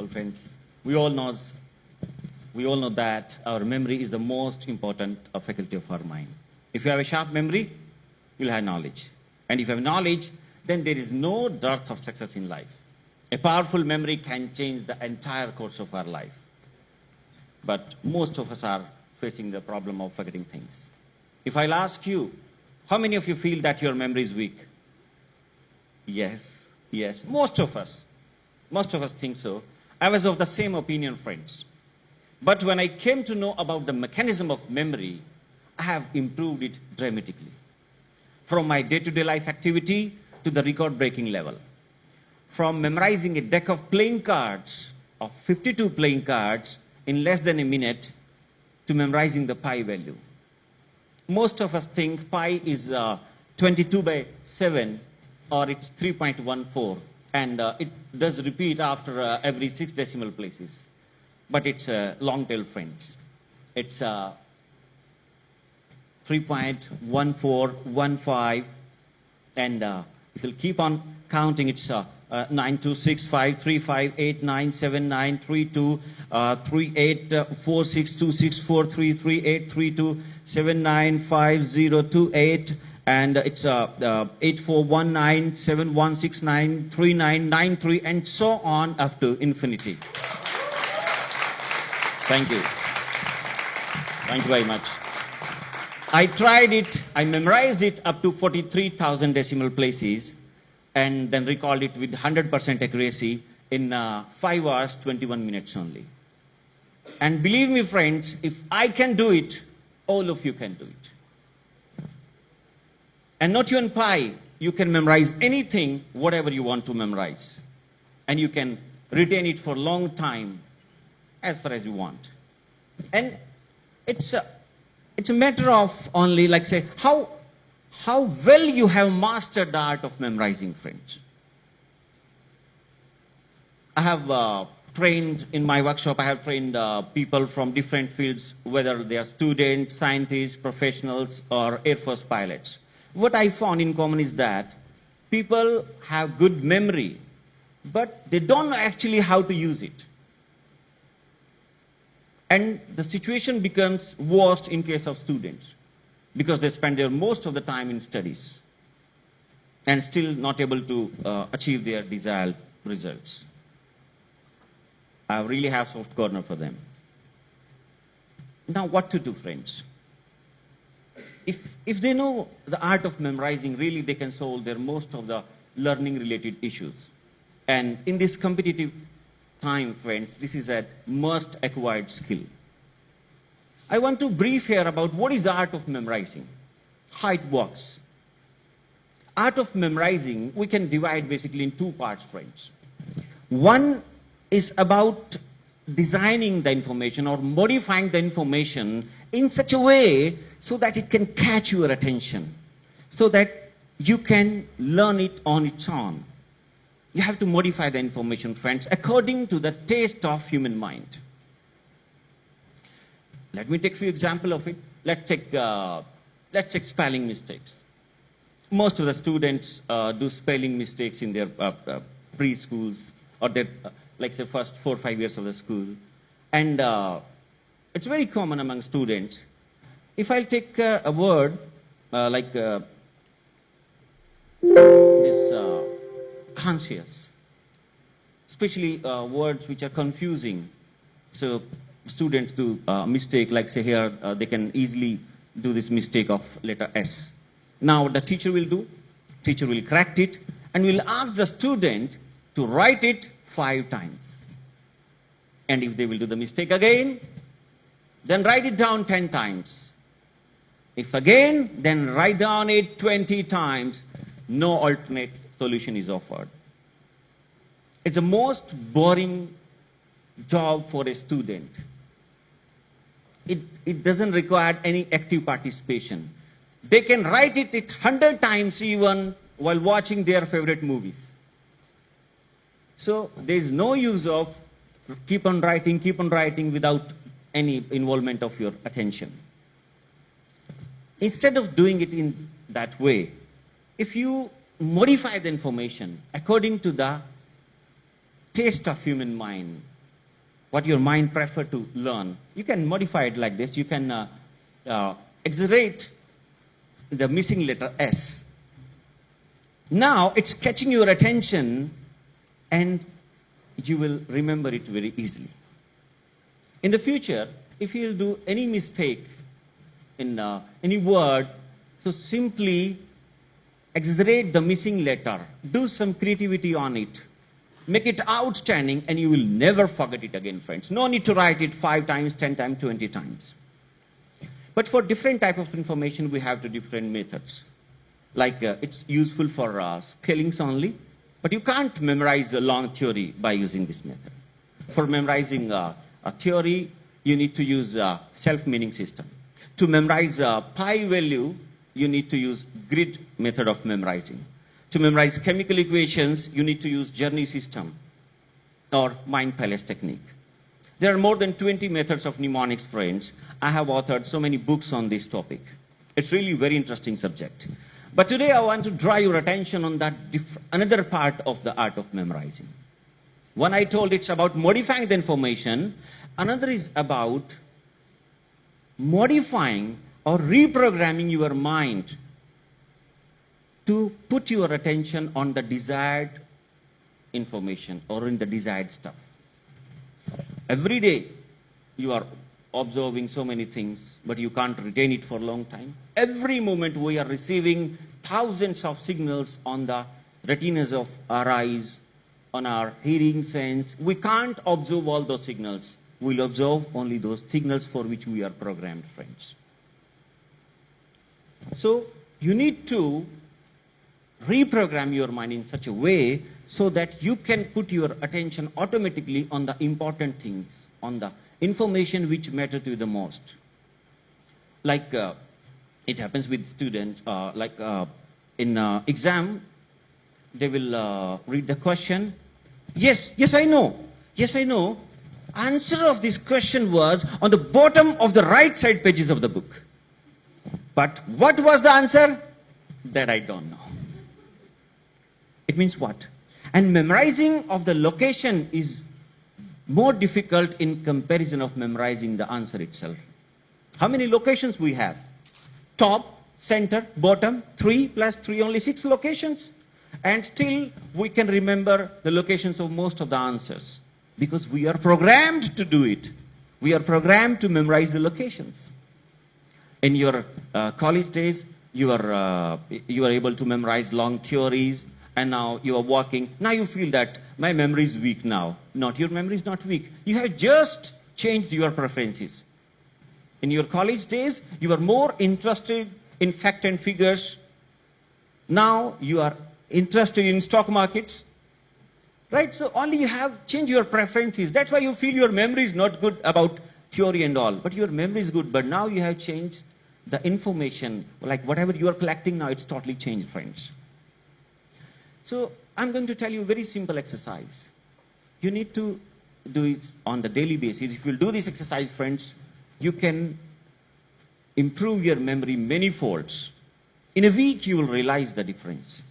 Well, friends, we all know that our memory is the most important faculty of our mind. If you have a sharp memory, you'll have knowledge. And if you have knowledge, then there is no dearth of success in life. A powerful memory can change the entire course of our life. But most of us are facing the problem of forgetting things. If I'll ask you, how many of you feel that your memory is weak? Yes, most of us think so. I was of the same opinion, friends. But when I came to know about the mechanism of memory, I have improved it dramatically. From my day-to-day life activity to the record-breaking level. From memorizing a deck of playing cards, of 52 playing cards, in less than a minute, to memorizing the pi value. Most of us think pi is 22 by 7, or it's 3.14, and it does repeat after every 6 decimal places. But it's long tail, friends. It's 3.1415, and if you'll keep on counting, it's 926535897832384626433832795028, and it's 841971693993, and so on up to infinity. Thank you. Thank you very much. I tried it, I memorized it up to 43,000 decimal places, and then recalled it with 100% accuracy in 5 hours, 21 minutes only. And believe me, friends, if I can do it, all of you can do it. And not even pi, you can memorize anything, whatever you want to memorize. And you can retain it for a long time, as far as you want. And it's a matter of only, like, say, how well you have mastered the art of memorizing, friends. I have trained, in my workshop, I have trained people from different fields, whether they are students, scientists, professionals, or Air Force pilots. What I found in common is that people have good memory, but they don't know actually how to use it. And the situation becomes worst in case of students, because they spend their most of the time in studies and still not able to achieve their desired results. I really have soft corner for them. Now, what to do, friends? If they know the art of memorizing, really they can solve their most of the learning-related issues. And in this competitive time, friends, this is a must-acquired skill. I want to brief here about what is the art of memorizing, how it works. Art of memorizing, we can divide basically in 2 parts, friends. One is about designing the information or modifying the information in such a way so that it can catch your attention, so that you can learn it on its own. You have to modify the information, friends, according to the taste of human mind. Let me take a few examples of it. Let's take spelling mistakes. Most of the students do spelling mistakes in their preschools or their, like say, first 4 or 5 years of the school. And it's very common among students. If I take a word like this conscious, especially words which are confusing. So students do mistake, like say here, they can easily do this mistake of letter S. Now what the teacher will do, teacher will correct it and will ask the student to write it 5 times. And if they will do the mistake again, then write it down 10 times. If again, then write down it 20 times. No alternate solution is offered. It's the most boring job for a student. It doesn't require any active participation. They can write it 100 times even while watching their favorite movies. So there is no use of keep on writing without any involvement of your attention. Instead of doing it in that way, if you modify the information according to the taste of human mind, what your mind prefer to learn, you can modify it like this. You can exaggerate the missing letter S. Now it's catching your attention and you will remember it very easily. In the future, if you do any mistake in any word, so simply exaggerate the missing letter. Do some creativity on it. Make it outstanding and you will never forget it again, friends. No need to write it 5 times, 10 times, 20 times. But for different type of information, we have the different methods. Like it's useful for spellings only, but you can't memorize a long theory by using this method. For memorizing a theory, you need to use a self-meaning system. To memorize a pi value, you need to use grid method of memorizing. To memorize chemical equations, you need to use journey system or mind palace technique. There are more than 20 methods of mnemonics, friends. I have authored so many books on this topic. It's really a very interesting subject. But today I want to draw your attention on that another part of the art of memorizing. One I told it's about modifying the information. Another is about modifying or reprogramming your mind to put your attention on the desired information or in the desired stuff. Every day you are observing so many things, but you can't retain it for a long time. Every moment we are receiving thousands of signals on the retinas of our eyes, on our hearing sense. We can't observe all those signals. We'll observe only those signals for which we are programmed, friends. So you need to reprogram your mind in such a way so that you can put your attention automatically on the important things, on the information which matter to you the most. Like it happens with students, in exam, they will read the question. Yes, I know. Answer of this question was on the bottom of the right side pages of the book. But what was the answer? That I don't know. It means what? And memorizing of the location is more difficult in comparison of memorizing the answer itself. How many locations we have? Top, center, bottom, 3 plus 3, only 6 locations. And still we can remember the locations of most of the answers because we are programmed to do it. We are programmed to memorize the locations. In your college days, you are able to memorize long theories, and now you are working. Now you feel that my memory is weak now. Not, your memory is not weak. You have just changed your preferences. In your college days, you are more interested in fact and figures. Now you are interested in stock markets. Right? So only you have changed your preferences. That's why you feel your memory is not good about theory and all. But your memory is good. But now you have changed the information. Like whatever you are collecting now, it's totally changed, friends. So I'm going to tell you a very simple exercise. You need to do it on the daily basis. If you do this exercise, friends, you can improve your memory many folds. In a week, you will realize the difference.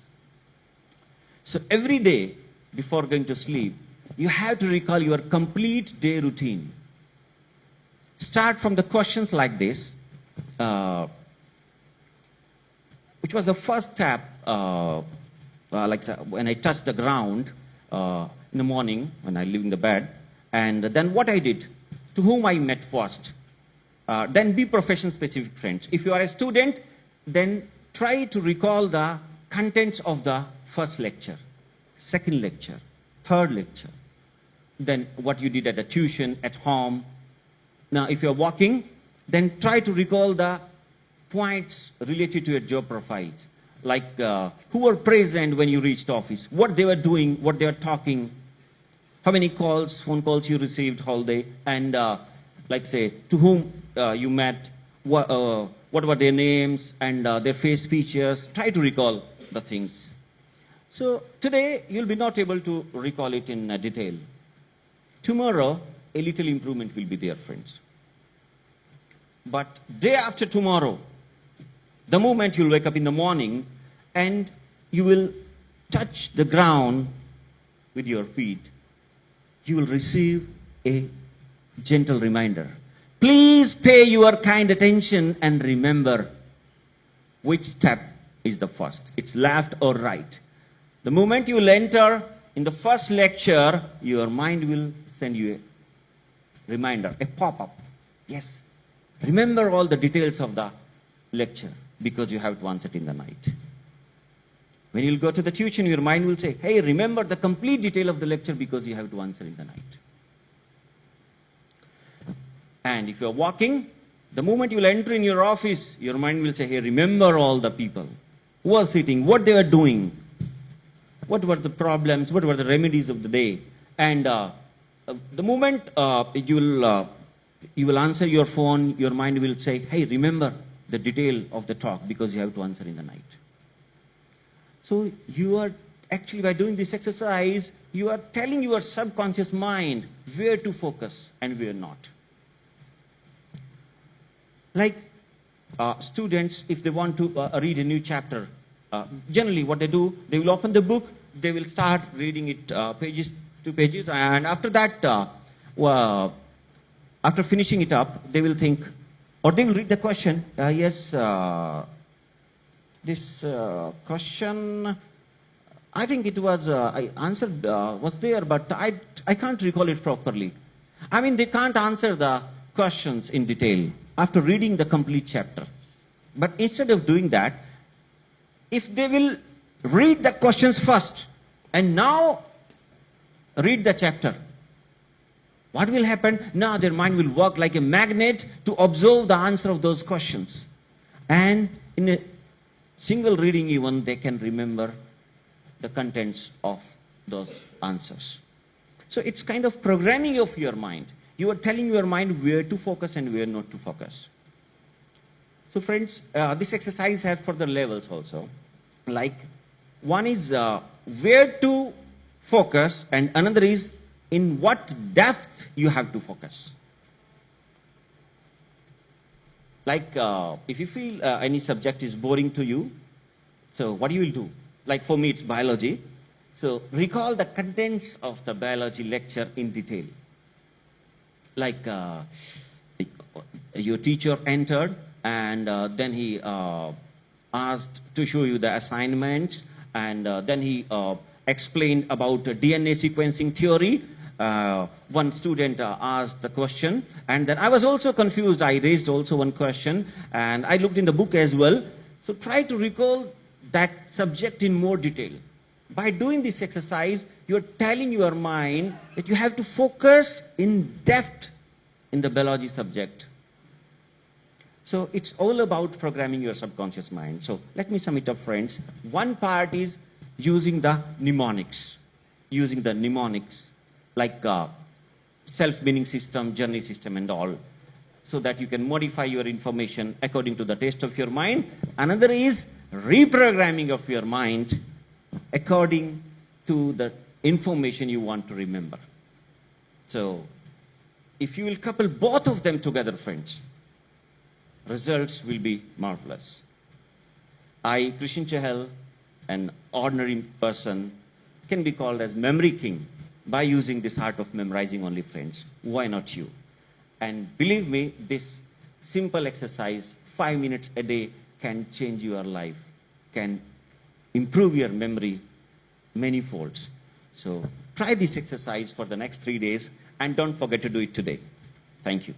So every day, before going to sleep, you have to recall your complete day routine. Start from the questions like this, which was the first step, like when I touched the ground in the morning, when I leave in the bed, and then what I did, to whom I met first. Then be profession-specific, friends. If you are a student, then try to recall the contents of the first lecture, second lecture, third lecture. Then what you did at the tuition, at home. Now, if you're walking, then try to recall the points related to your job profiles. Like who were present when you reached office, what they were doing, what they were talking, how many calls, phone calls you received whole day, and like say, to whom you met, what were their names and their face features. Try to recall the things. So today, you'll be not able to recall it in detail. Tomorrow, a little improvement will be there, friends. But day after tomorrow, the moment you'll wake up in the morning and you will touch the ground with your feet, you will receive a gentle reminder. Please pay your kind attention and remember which step is the first. It's left or right. The moment you will enter in the first lecture, your mind will send you a reminder, a pop-up. Yes, remember all the details of the lecture because you have to answer it in the night. When you'll go to the tuition, your mind will say, hey, remember the complete detail of the lecture because you have to answer in the night. And if you're walking, the moment you'll enter in your office, your mind will say, hey, remember all the people who are sitting, what they were doing, what were the problems, what were the remedies of the day. And the moment you will answer your phone, your mind will say, hey, remember the detail of the talk because you have to answer in the night. So you are actually, by doing this exercise, you are telling your subconscious mind where to focus and where not. Like students, if they want to read a new chapter, generally what they do, they will open the book, they will start reading it pages to pages, and after that, after finishing it up, they will think, or they will read the question, yes, this question, I think it was, I answered, was there, but I can't recall it properly. I mean, they can't answer the questions in detail after reading the complete chapter. But instead of doing that, if they will read the questions first and now read the chapter, what will happen? Now their mind will work like a magnet to observe the answer of those questions. And in a single reading even, they can remember the contents of those answers. So it's kind of programming of your mind. You are telling your mind where to focus and where not to focus. So friends, this exercise has further levels also. Like, one is where to focus and another is in what depth you have to focus. Like, if you feel any subject is boring to you, so what you will do? Like for me, it's biology. So recall the contents of the biology lecture in detail. Like your teacher entered and then he asked to show you the assignments, and then he explained about DNA sequencing theory. One student asked the question, and then I was also confused. I raised also one question, and I looked in the book as well. So try to recall that subject in more detail. By doing this exercise, you're telling your mind that you have to focus in depth in the biology subject. So it's all about programming your subconscious mind. So let me sum it up, friends. One part is using the mnemonics. Using the mnemonics like self-meaning system, journey system and all, so that you can modify your information according to the taste of your mind. Another is reprogramming of your mind according to the information you want to remember. So if you will couple both of them together, friends, results will be marvelous. I, Krishan Chahal, an ordinary person, can be called as memory king by using this art of memorizing only, friends. Why not you? And believe me, this simple exercise, 5 minutes a day, can change your life, can improve your memory many folds. So try this exercise for the next 3 days and don't forget to do it today. Thank you.